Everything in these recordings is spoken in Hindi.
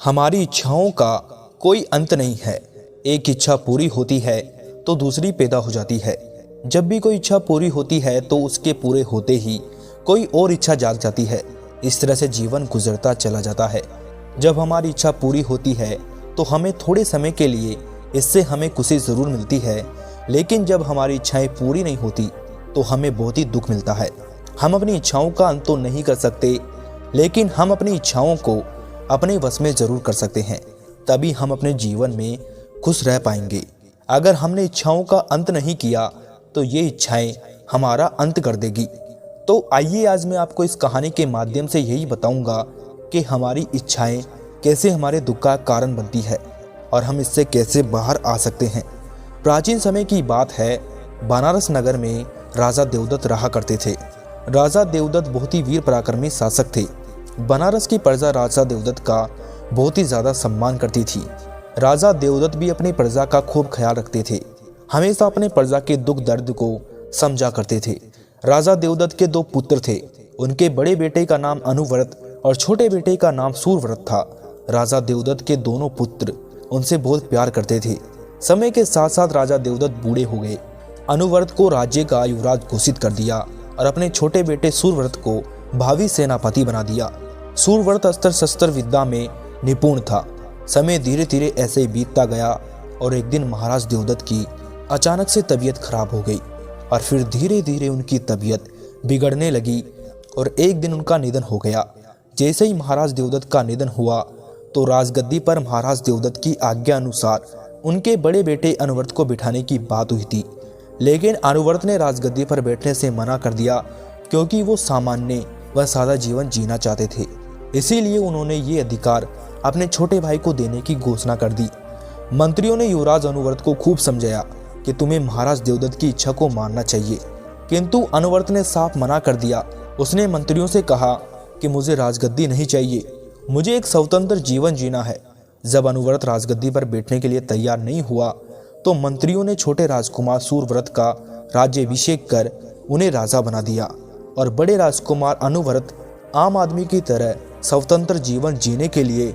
हमारी इच्छाओं का कोई अंत नहीं है। एक इच्छा पूरी होती है तो दूसरी पैदा हो जाती है। जब भी कोई इच्छा पूरी होती है तो उसके पूरे होते ही कोई और इच्छा जाग जाती है। इस तरह से जीवन गुजरता चला जाता है। जब हमारी इच्छा पूरी होती है तो हमें थोड़े समय के लिए इससे हमें खुशी ज़रूर मिलती है, लेकिन जब हमारी इच्छाएं पूरी नहीं होती तो हमें बहुत ही दुख मिलता है। हम अपनी इच्छाओं का अंत तो नहीं कर सकते, लेकिन हम अपनी इच्छाओं को अपने वश में ज़रूर कर सकते हैं। तभी हम अपने जीवन में खुश रह पाएंगे। अगर हमने इच्छाओं का अंत नहीं किया तो ये इच्छाएं हमारा अंत कर देगी। तो आइए आज मैं आपको इस कहानी के माध्यम से यही बताऊंगा कि हमारी इच्छाएं कैसे हमारे दुख का कारण बनती है और हम इससे कैसे बाहर आ सकते हैं। प्राचीन समय की बात है, बनारस नगर में राजा देवदत्त रहा करते थे। राजा देवदत्त बहुत ही वीर पराक्रमी शासक थे। बनारस की प्रजा राजा देवदत्त का बहुत ही ज़्यादा सम्मान करती थी। राजा देवदत्त भी अपनी प्रजा का खूब ख्याल रखते थे, हमेशा अपने प्रजा के दुख दर्द को समझा करते थे। राजा देवदत्त के दो पुत्र थे। उनके बड़े बेटे का नाम अनुव्रत और छोटे बेटे का नाम सूर्यव्रत था। राजा देवदत्त के दोनों पुत्र उनसे बहुत प्यार करते थे। समय के साथ साथ राजा देवदत्त बूढ़े हो गए। अनुव्रत को राज्य का युवराज घोषित कर दिया और अपने छोटे बेटे सूर्यव्रत को भावी सेनापति बना दिया। सूर्यव्रत अस्त्र शस्त्र विद्या में निपुण था। समय धीरे धीरे ऐसे बीतता गया और एक दिन महाराज देवदत्त की अचानक से तबीयत खराब हो गई और फिर धीरे धीरे उनकी तबीयत बिगड़ने लगी और एक दिन उनका निधन हो गया। जैसे ही महाराज देवदत्त का निधन हुआ तो राजगद्दी पर महाराज देवदत्त की आज्ञा अनुसार उनके बड़े बेटे अनुव्रत को बिठाने की बात हुई थी, लेकिन अनुव्रत ने राजगद्दी पर बैठने से मना कर दिया क्योंकि वो सामान्य व सादा जीवन जीना चाहते थे। इसीलिए उन्होंने ये अधिकार अपने छोटे भाई को देने की घोषणा कर दी। मंत्रियों ने युवराज अनुव्रत को खूब समझाया कि तुम्हें महाराज देवदत्त की इच्छा को मानना चाहिए, किंतु अनुव्रत ने साफ मना कर दिया। उसने मंत्रियों से कहा कि मुझे राजगद्दी नहीं चाहिए, मुझे एक स्वतंत्र जीवन जीना है। जब अनुव्रत राजगद्दी पर बैठने के लिए तैयार नहीं हुआ तो मंत्रियों ने छोटे राजकुमार सूर्यव्रत का राज्याभिषेक कर उन्हें राजा बना दिया और बड़े राजकुमार अनुव्रत आम आदमी की तरह स्वतंत्र जीवन जीने के लिए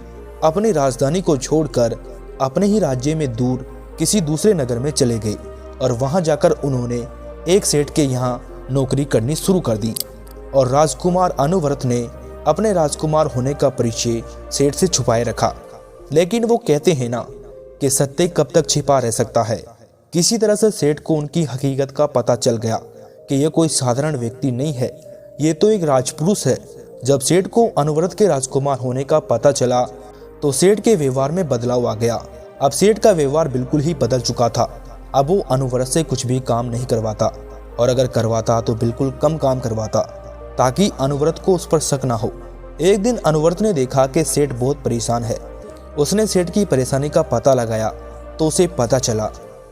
अपनी राजधानी को छोड़कर अपने ही राज्य में दूर किसी दूसरे नगर में चले गए और वहां जाकर उन्होंने एक सेठ के यहाँ नौकरी करनी शुरू कर दी। और राजकुमार अनुव्रत ने अपने राजकुमार होने का परिचय सेठ से छुपाए रखा। लेकिन वो कहते हैं ना कि सत्य कब तक छिपा रह सकता है। किसी तरह से सेठ को उनकी हकीकत का पता चल गया कि यह कोई साधारण व्यक्ति नहीं है, ये तो एक राजपुरुष है। जब सेठ को अनुव्रत के राजकुमार होने का पता चला तो सेठ के व्यवहार में बदलाव आ गया। अब सेठ का व्यवहार बिल्कुल ही बदल चुका था। अब वो अनुव्रत से कुछ भी काम नहीं करवाता और अगर करवाता तो बिल्कुल कम काम करवाता ताकि अनुव्रत को उस पर शक ना हो। एक दिन अनुव्रत ने देखा कि सेठ बहुत परेशान है। उसने सेठ की परेशानी का पता लगाया तो उसे पता चला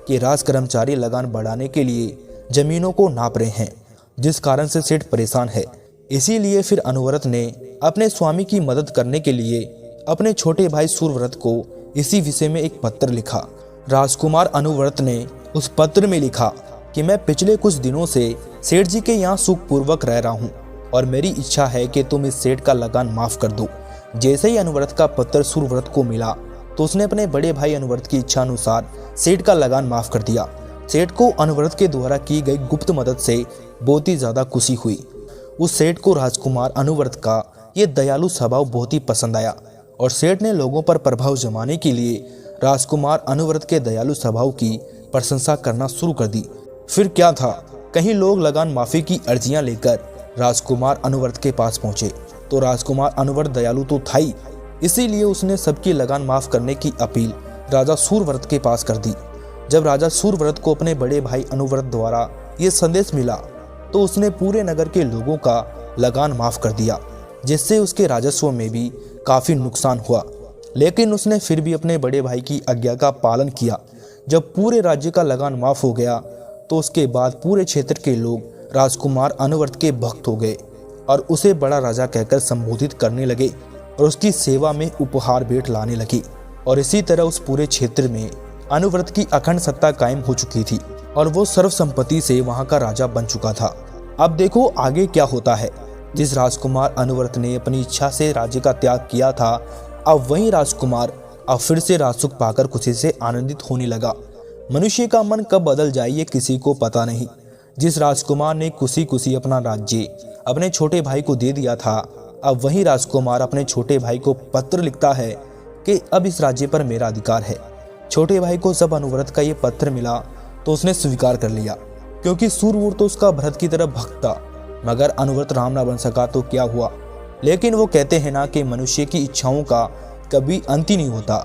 कि राज कर्मचारी लगान बढ़ाने के लिए जमीनों को नाप रहे हैं, जिस कारण से सेठ परेशान है। इसीलिए फिर अनुव्रत ने अपने स्वामी की मदद करने के लिए अपने छोटे भाई सूर्यव्रत को इसी विषय में एक पत्र लिखा। राजकुमार अनुव्रत ने उस पत्र में लिखा कि मैं पिछले कुछ दिनों से सेठ जी के यहाँ सुखपूर्वक रह रहा हूँ और मेरी इच्छा है कि तुम इस सेठ का लगान माफ कर दो। जैसे ही अनुव्रत का पत्र सूर्यव्रत को मिला तो उसने अपने बड़े भाई अनुव्रत की इच्छा अनुसार सेठ का लगान माफ कर दिया। सेठ को अनुव्रत के द्वारा की गई गुप्त मदद से बहुत ही ज्यादा खुशी हुई। उस सेठ को राजकुमार अनुव्रत का ये दयालु स्वभाव बहुत ही पसंद आया और सेठ ने लोगों पर प्रभाव जमाने के लिए राजकुमार अनुव्रत के दयालु स्वभाव की प्रशंसा करना शुरू कर दी। फिर क्या था, कहीं लोग लगान माफी की अर्जियां लेकर राजकुमार अनुव्रत के पास पहुंचे तो राजकुमार अनुव्रत दयालु तो था ही, इसीलिए उसने सबकी लगान माफ करने की अपील राजा सूर्यव्रत के पास कर दी। जब राजा सूर्यव्रत को अपने बड़े भाई अनुव्रत द्वारा ये संदेश मिला तो उसने पूरे नगर के लोगों का लगान माफ कर दिया, जिससे उसके राजस्व में भी काफ़ी नुकसान हुआ। लेकिन उसने फिर भी अपने बड़े भाई की आज्ञा का पालन किया। जब पूरे राज्य का लगान माफ हो गया तो उसके बाद पूरे क्षेत्र के लोग राजकुमार अनुव्रत के भक्त हो गए और उसे बड़ा राजा कहकर संबोधित करने लगे और उसकी सेवा में उपहार भेंट लाने लगे। और इसी तरह उस पूरे क्षेत्र में अनुव्रत की अखंड सत्ता कायम हो चुकी थी और वो सर्वसंपत्ति से वहां का राजा बन चुका था। अब देखो आगे क्या होता है। जिस राजकुमार अनुव्रत ने अपनी इच्छा से राज्य का त्याग किया था, अब वही राजकुमार अब फिर से राजसुख पाकर खुशी से आनंदित होने लगा। मनुष्य का मन कब बदल जाए ये किसी को पता नहीं। जिस राजकुमार ने खुशी खुशी अपना राज्य अपने छोटे भाई को दे दिया था, अब वही राजकुमार अपने छोटे भाई को पत्र लिखता है कि अब इस राज्य पर मेरा अधिकार है। छोटे भाई को जब अनुव्रत का ये पत्र मिला तो उसने स्वीकार कर लिया, क्योंकि सूरवीर तो उसका भरत की तरह भक्त था। मगर अनुव्रत राम ना बन सका तो क्या हुआ। लेकिन वो कहते हैं ना कि मनुष्य की इच्छाओं का कभी अंत ही नहीं होता।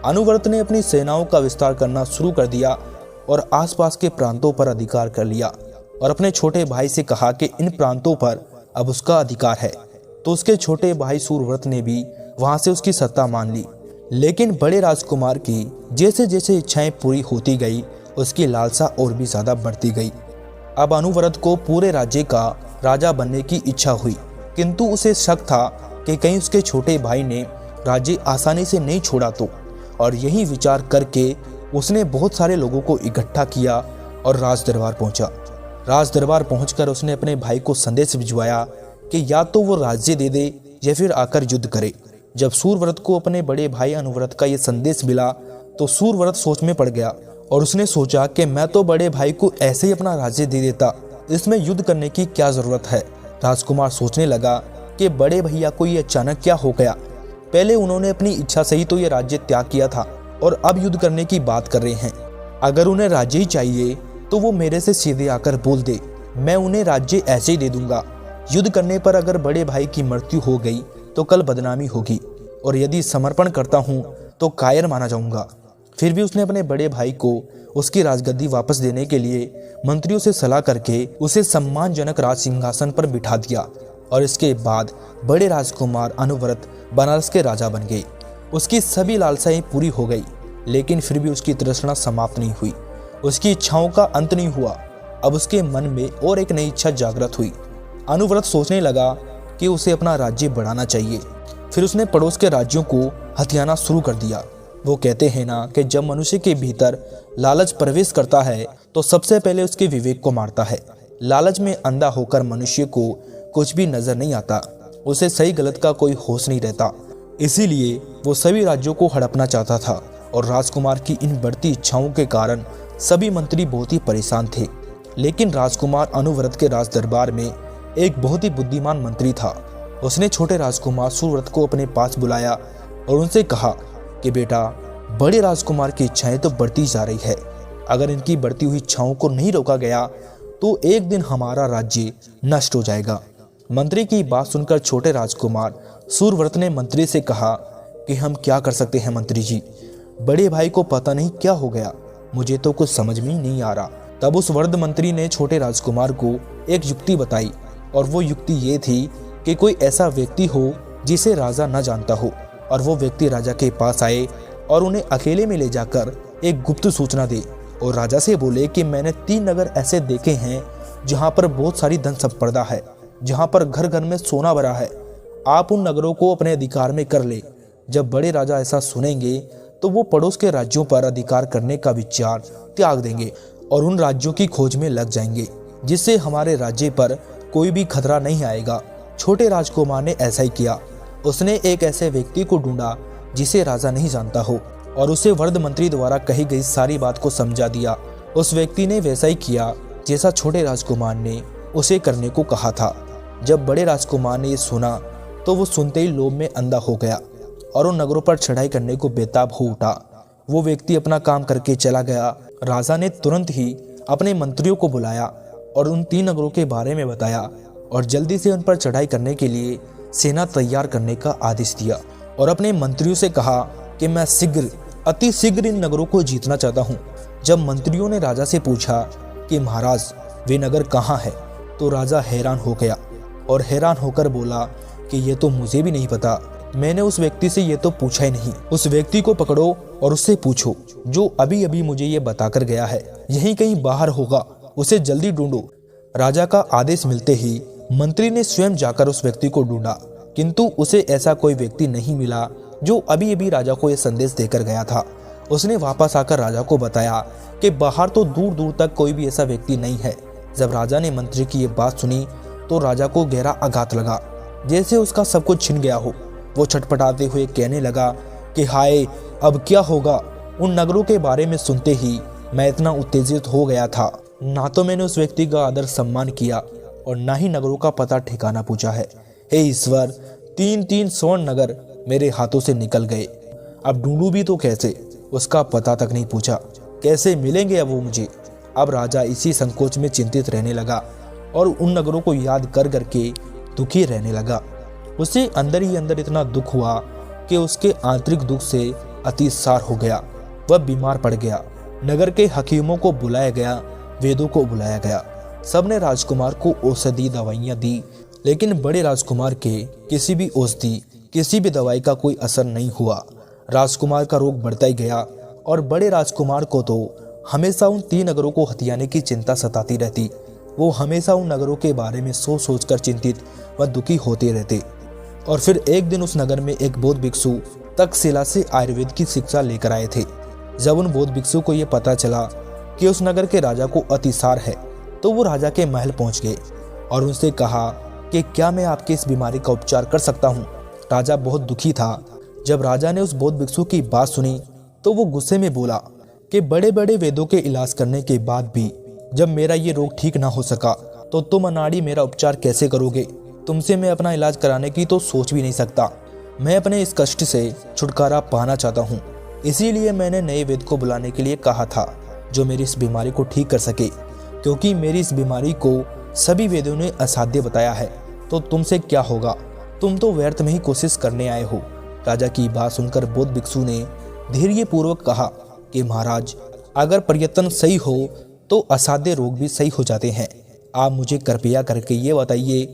अनुव्रत ने अपनी सेनाओं का विस्तार करना शुरू कर दिया और आसपास के प्रांतों पर अधिकार कर लिया और अपने छोटे भाई से कहा कि इन प्रांतों पर अब उसका अधिकार है। तो उसके छोटे भाई सूरव्रत ने भी वहां से उसकी सत्ता मान ली। लेकिन बड़े राजकुमार की जैसे जैसे इच्छाएं पूरी होती गई, उसकी लालसा और भी ज्यादा बढ़ती गई। अब अनुव्रत को पूरे राज्य का राजा बनने की इच्छा हुई, किंतु उसे शक था कि कहीं उसके छोटे भाई ने राज्य आसानी से नहीं छोड़ा तो। और यही विचार करके उसने बहुत सारे लोगों को इकट्ठा किया और राज दरबार पहुंचा। राज दरबार पहुंचकर उसने अपने भाई को संदेश भिजवाया कि या तो वो राज्य दे दे या फिर आकर युद्ध करे। जब सूरव्रत को अपने बड़े भाई अनुव्रत का ये संदेश मिला तो सूरव्रत सोच में पड़ गया और उसने सोचा कि मैं तो बड़े भाई को ऐसे ही अपना राज्य दे देता, इसमें युद्ध करने की क्या जरूरत है। राजकुमार सोचने लगा कि बड़े भैया को ये अचानक क्या हो गया। पहले उन्होंने अपनी इच्छा से ही तो ये राज्य त्याग किया था और अब युद्ध करने की बात कर रहे हैं। अगर उन्हें राज्य ही चाहिए तो वो मेरे से सीधे आकर बोल दे, मैं उन्हें राज्य ऐसे ही दे दूंगा। युद्ध करने पर अगर बड़े भाई की मृत्यु हो गई तो कल बदनामी होगी और यदि समर्पण करता हूँ तो कायर माना जाऊंगा। फिर भी उसने अपने बड़े भाई को उसकी राजगद्दी वापस देने के लिए मंत्रियों से सलाह करके उसे सम्मानजनक राज सिंहासन पर बिठा दिया और इसके बाद बड़े राजकुमार अनुव्रत बनारस के राजा बन गए। उसकी सभी लालसाएं पूरी हो गई, लेकिन फिर भी उसकी तृष्णा समाप्त नहीं हुई। उसकी इच्छाओं का अंत नहीं हुआ। अब उसके मन में और एक नई इच्छा जागृत हुई। अनुव्रत सोचने लगा कि उसे अपना राज्य बढ़ाना चाहिए। फिर उसने पड़ोस के राज्यों को हथियाना शुरू कर दिया। वो कहते हैं ना कि जब मनुष्य के भीतर लालच प्रवेश करता है तो सबसे पहले उसके विवेक को मारता है। लालच में अंधा होकर मनुष्य को कुछ भी नजर नहीं आता, उसे सही गलत का कोई होश नहीं रहता। इसीलिए वो सभी राज्यों को हड़पना चाहता था और राजकुमार की इन बढ़ती इच्छाओं के कारण सभी मंत्री बहुत ही परेशान थे। लेकिन राजकुमार अनुव्रत के राज दरबार में एक बहुत ही बुद्धिमान मंत्री था। उसने छोटे राजकुमार सूरव्रत को अपने पास बुलाया और उनसे कहा कि बेटा, बड़े राजकुमार की इच्छाएं तो बढ़ती जा रही है। अगर इनकी बढ़ती हुई इच्छाओं को नहीं रोका गया तो एक दिन हमारा राज्य नष्ट हो जाएगा। मंत्री की बात सुनकर छोटे राजकुमार सूरव्रत ने मंत्री से कहा कि हम क्या कर सकते हैं मंत्री जी, बड़े भाई को पता नहीं क्या हो गया, मुझे तो कुछ समझ में ही नहीं आ रहा। तब उस वृद्ध मंत्री ने छोटे राजकुमार को एक युक्ति बताई और वो युक्ति ये थी कि कोई ऐसा व्यक्ति हो जिसे राजा न जानता हो और वो व्यक्ति राजा के पास आए और उन्हें अकेले में ले जाकर एक गुप्त सूचना दे और राजा से बोले कि मैंने 3 नगर ऐसे देखे हैं जहाँ पर बहुत सारी धन संपदा है, जहाँ पर घर घर में सोना भरा है। आप उन नगरों को अपने अधिकार में कर ले। जब बड़े राजा ऐसा सुनेंगे तो वो पड़ोस के राज्यों पर अधिकार करने का विचार त्याग देंगे और उन राज्यों की खोज में लग जाएंगे, जिससे हमारे राज्य पर कोई भी खतरा नहीं आएगा। छोटे राजकुमार ने ऐसा ही किया। उसने एक ऐसे व्यक्ति को ढूंढा जिसे राजा नहीं जानता हो और उसे वृद्ध मंत्री द्वारा कही गई सारी बात को समझा दिया। उस व्यक्ति ने वैसा ही किया जैसा छोटे राजकुमार ने उसे करने को कहा था। जब बड़े राजकुमार ने ये सुना तो वो सुनते ही लोभ में अंधा हो गया और उन नगरों पर चढ़ाई करने को बेताब हो उठा। वो व्यक्ति अपना काम करके चला गया। राजा ने तुरंत ही अपने मंत्रियों को बुलाया और उन 3 नगरों के बारे में बताया और जल्दी से उन पर चढ़ाई करने के लिए सेना तैयार करने का आदेश दिया और अपने मंत्रियों से कहा कि मैं अति शीघ्र इन नगरों को जीतना चाहता हूँ। जब मंत्रियों ने राजा से पूछा कि महाराज वे नगर कहाँ है, तो राजा हैरान हो गया और हैरान होकर बोला कि ये तो मुझे भी नहीं पता, मैंने उस व्यक्ति से ये तो पूछा ही नहीं। उस व्यक्ति को पकड़ो और उससे पूछो जो अभी अभी मुझे ये बताकर गया है, यहीं कहीं बाहर होगा, उसे जल्दी ढूंढो। राजा का आदेश मिलते ही मंत्री ने स्वयं जाकर उस व्यक्ति को ढूंढा, किंतु उसे ऐसा कोई व्यक्ति नहीं मिला जो अभी अभी राजा को यह संदेश देकर गया था। उसने वापस आकर राजा को बताया कि बाहर तो दूर दूर तक कोई भी ऐसा व्यक्ति नहीं है। जब राजा ने मंत्री की ये बात सुनी तो राजा को गहरा आघात लगा, जैसे उसका सब कुछ छिन गया हो। वो छटपटाते हुए कहने लगा कि हाय, अब क्या होगा। उन नगरों के बारे में सुनते ही मैं इतना उत्तेजित हो गया था, ना तो मैंने उस व्यक्ति का आदर सम्मान किया और ना ही नगरों का पता ठिकाना पूछा है। हे ईश्वर, 3 स्वर्ण नगर मेरे हाथों से निकल गए। अब ढूंढूं भी तो कैसे, उसका पता तक नहीं पूछा, कैसे मिलेंगे अब वो मुझे। अब राजा इसी संकोच में चिंतित रहने लगा और उन नगरों को याद कर करके दुखी रहने लगा। उसे अंदर ही अंदर इतना दुख हुआ कि उसके आंतरिक दुख से अतिसार हो गया। वह बीमार पड़ गया। नगर के हकीमों को बुलाया गया, वेदों को बुलाया गया। सबने राजकुमार को औषधि दवाइयां दी, लेकिन बड़े राजकुमार के किसी भी औषधि, किसी भी दवाई का कोई असर नहीं हुआ। राजकुमार का रोग बढ़ता ही गया और बड़े राजकुमार को तो हमेशा उन 3 नगरों को हथियाने की चिंता सताती रहती। वो हमेशा उन नगरों के बारे में सोच सोचकर चिंतित व दुखी होते रहते। और फिर एक दिन उस नगर में एक बौद्ध भिक्षु तक्षशिला से आयुर्वेद की शिक्षा लेकर आए थे। जब उन बौद्ध भिक्षु को यह पता चला कि उस नगर के राजा को अतिसार है, तो वो राजा के महल पहुंच गए और उनसे कहा कि क्या मैं आपके इस बीमारी का उपचार कर सकता हूँ। राजा बहुत दुखी था। जब राजा ने उस बौद्ध भिक्षु की बात सुनी तो वो गुस्से में बोला कि बड़े बड़े वेदों के इलाज करने के बाद भी जब मेरा ये रोग ठीक ना हो सका, तो तुम अनाड़ी मेरा उपचार कैसे करोगे। तुमसे मैं अपना इलाज कराने की तो सोच भी नहीं सकता। मैं अपने इस कष्ट से छुटकारा पाना चाहता हूँ, इसीलिए मैंने नए वेद को बुलाने के लिए कहा था जो मेरी इस बीमारी को ठीक कर सके, क्योंकि मेरी इस बीमारी को सभी वेदों ने असाध्य बताया है। तो तुमसे क्या होगा, तुम तो व्यर्थ में ही कोशिश करने आए हो। राजा की बात सुनकर बौद्ध भिक्षु ने धैर्यपूर्वक कहा कि महाराज, अगर प्रयत्न सही हो तो असाध्य रोग भी सही हो जाते हैं। आप मुझे कृपया करके ये बताइए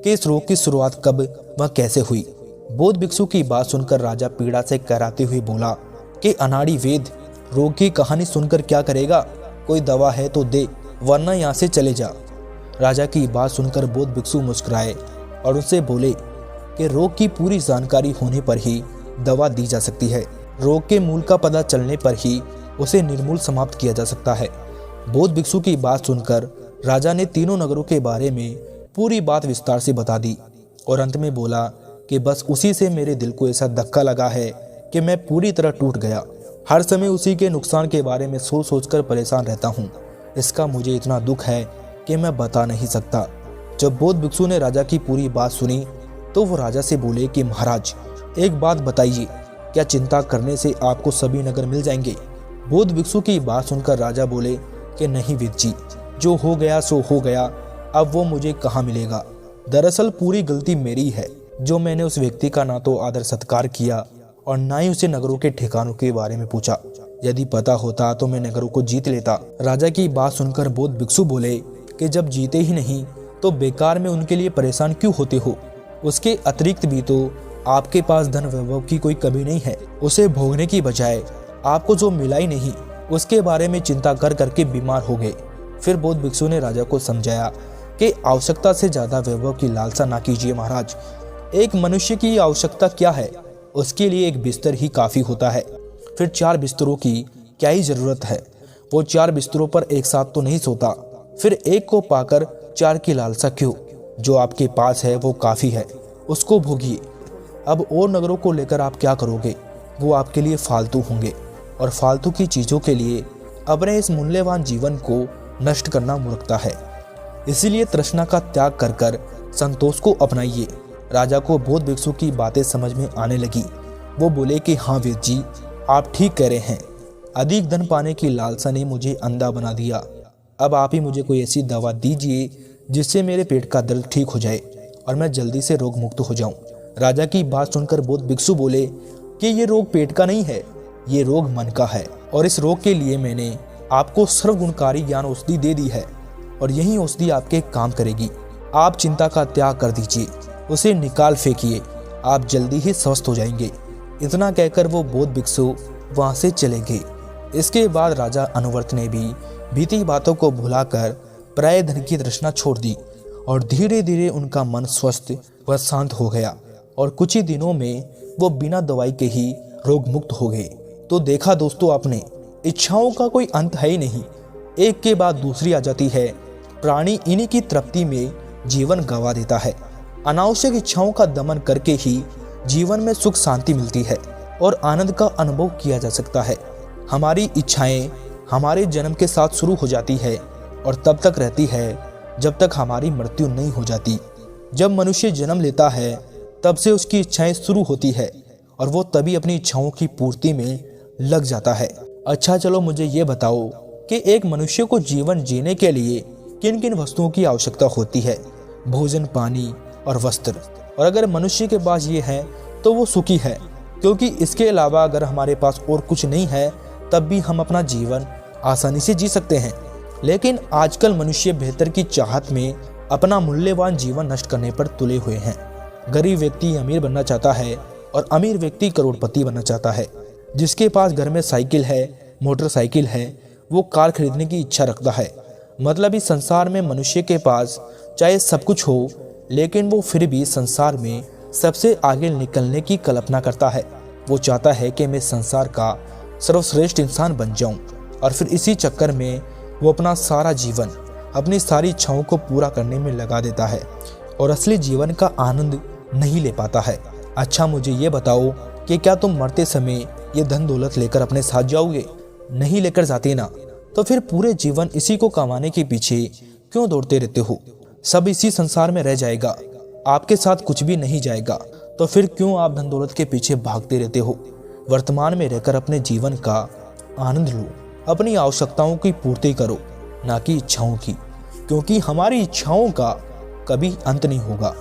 कि इस रोग की शुरुआत कब व कैसे हुई। बौद्ध भिक्षु की बात सुनकर राजा पीड़ा से कराते हुए बोला कि अनाड़ी वेद, रोग की कहानी सुनकर क्या करेगा, कोई दवा है तो दे, वरना यहाँ से चले जा। राजा की बात सुनकर बौद्ध भिक्षु मुस्कुराए और उनसे बोले कि रोग की पूरी जानकारी होने पर ही दवा दी जा सकती है। रोग के मूल का पता चलने पर ही उसे निर्मूल समाप्त किया जा सकता है। बौद्ध भिक्षु की बात सुनकर राजा ने 3 नगरों के बारे में पूरी बात विस्तार से बता दी और अंत में बोला कि बस उसी से मेरे दिल को ऐसा धक्का लगा है कि मैं पूरी तरह टूट गया। हर समय उसी के नुकसान के बारे में सोच सोचकर परेशान रहता हूँ। इसका मुझे इतना दुख है कि मैं बता नहीं सकता। जब बौद्ध भिक्षु ने राजा की पूरी बात सुनी तो वो राजा से बोले कि महाराज, एक बात बताइए, क्या चिंता करने से आपको सभी नगर मिल जाएंगे। बौद्ध भिक्षु की बात सुनकर राजा बोले कि नहीं वेद जी, जो हो गया सो हो गया, अब वो मुझे कहाँ मिलेगा। दरअसल पूरी गलती मेरी है, जो मैंने उस व्यक्ति का ना तो आदर सत्कार किया और ना ही उसे नगरों के ठिकानों के बारे में पूछा। यदि पता होता तो मैं नगरों को जीत लेता। राजा की बात सुनकर बौद्ध भिक्षु बोले कि जब जीते ही नहीं तो बेकार में उनके लिए परेशान क्यों होते हो। उसके अतिरिक्त भी तो आपके पास धन वैभव की कोई कमी नहीं है। उसे भोगने की बजाय आपको जो मिला ही नहीं, उसके बारे में चिंता कर करके बीमार हो गए। फिर बौद्ध भिक्षु ने राजा को समझाया कि आवश्यकता से ज्यादा वैभव की लालसा ना कीजिए महाराज। एक मनुष्य की आवश्यकता क्या है, उसके लिए एक बिस्तर ही काफी होता है। फिर 4 बिस्तरों की क्या ही जरूरत है। वो 4 बिस्तरों पर एक साथ तो नहीं सोता। फिर एक को पाकर 4 की लालसा क्यों। जो आपके पास है वो काफी है, उसको भोगिए। अब और नगरों को लेकर आप क्या करोगे, वो आपके लिए फालतू होंगे और फालतू की चीजों के लिए अपने इस मूल्यवान जीवन को नष्ट करना मूर्खता है। इसीलिए तृष्णा का त्याग कर कर संतोष को अपनाइए। राजा को बौद्ध भिक्षु की बातें समझ में आने लगी। वो बोले कि हाँ वेद जी, आप ठीक कह रहे हैं। अधिक धन पाने की लालसा ने मुझे अंधा बना दिया। अब आप ही मुझे कोई ऐसी दवा दीजिए जिससे मेरे पेट का दर्द ठीक हो जाए और मैं जल्दी से रोग मुक्त हो जाऊं। राजा की बात सुनकर बौद्ध भिक्षु बोले कि ये रोग पेट का नहीं है, ये रोग मन का है और इस रोग के लिए मैंने आपको सर्वगुणकारी ज्ञान औषधि दे दी है और यही औषधि आपके काम करेगी। आप चिंता का त्याग कर दीजिए, उसे निकाल फेंकिए, आप जल्दी ही स्वस्थ हो जाएंगे। इतना कहकर वो बौद्ध भिक्षु वहां से चले गए। इसके बाद राजा अनुवर्त ने भी बीती बातों को भुलाकर प्राय धन की तृष्णा छोड़ दी और धीरे धीरे उनका मन स्वस्थ व शांत हो गया और कुछ ही दिनों में वो बिना दवाई के ही रोग मुक्त हो गए। तो देखा दोस्तों आपने, इच्छाओं का कोई अंत है ही नहीं, एक के बाद दूसरी आ जाती है। प्राणी इन्हीं की तृप्ति में जीवन गंवा देता है। अनावश्यक इच्छाओं का दमन करके ही जीवन में सुख शांति मिलती है और आनंद का अनुभव किया जा सकता है। हमारी इच्छाएं हमारे जन्म के साथ शुरू हो जाती है और तब तक रहती है जब तक हमारी मृत्यु नहीं हो जाती। जब मनुष्य जन्म लेता है तब से उसकी इच्छाएं शुरू होती है और वो तभी अपनी इच्छाओं की पूर्ति में लग जाता है। अच्छा चलो मुझे ये बताओ कि एक मनुष्य को जीवन जीने के लिए किन किन वस्तुओं की आवश्यकता होती है? भोजन, पानी और वस्त्र। और अगर मनुष्य के पास ये है तो वो सुखी है, क्योंकि इसके अलावा अगर हमारे पास और कुछ नहीं है तब भी हम अपना जीवन आसानी से जी सकते हैं। लेकिन आजकल मनुष्य बेहतर की चाहत में अपना मूल्यवान जीवन नष्ट करने पर तुले हुए हैं। गरीब व्यक्ति अमीर बनना चाहता है और अमीर व्यक्ति करोड़पति बनना चाहता है। जिसके पास घर में साइकिल है, मोटरसाइकिल है, वो कार खरीदने की इच्छा रखता है। मतलब इस संसार में मनुष्य के पास चाहे सब कुछ हो, लेकिन वो फिर भी संसार में सबसे आगे निकलने की कल्पना करता है। वो चाहता है कि मैं संसार का सर्वश्रेष्ठ इंसान बन जाऊं और फिर इसी चक्कर में वो अपना सारा जीवन अपनी सारी इच्छाओं को पूरा करने में लगा देता है और असली जीवन का आनंद नहीं ले पाता है। अच्छा मुझे ये बताओ कि क्या तुम मरते समय ये धन दौलत लेकर अपने साथ जाओगे? नहीं लेकर जाते ना, तो फिर पूरे जीवन इसी को कमाने के पीछे क्यों दौड़ते रहते हो? सब इसी संसार में रह जाएगा, आपके साथ कुछ भी नहीं जाएगा, तो फिर क्यों आप धन दौलत के पीछे भागते रहते हो? वर्तमान में रहकर अपने जीवन का आनंद लो, अपनी आवश्यकताओं की पूर्ति करो, ना कि इच्छाओं की, क्योंकि हमारी इच्छाओं का कभी अंत नहीं होगा।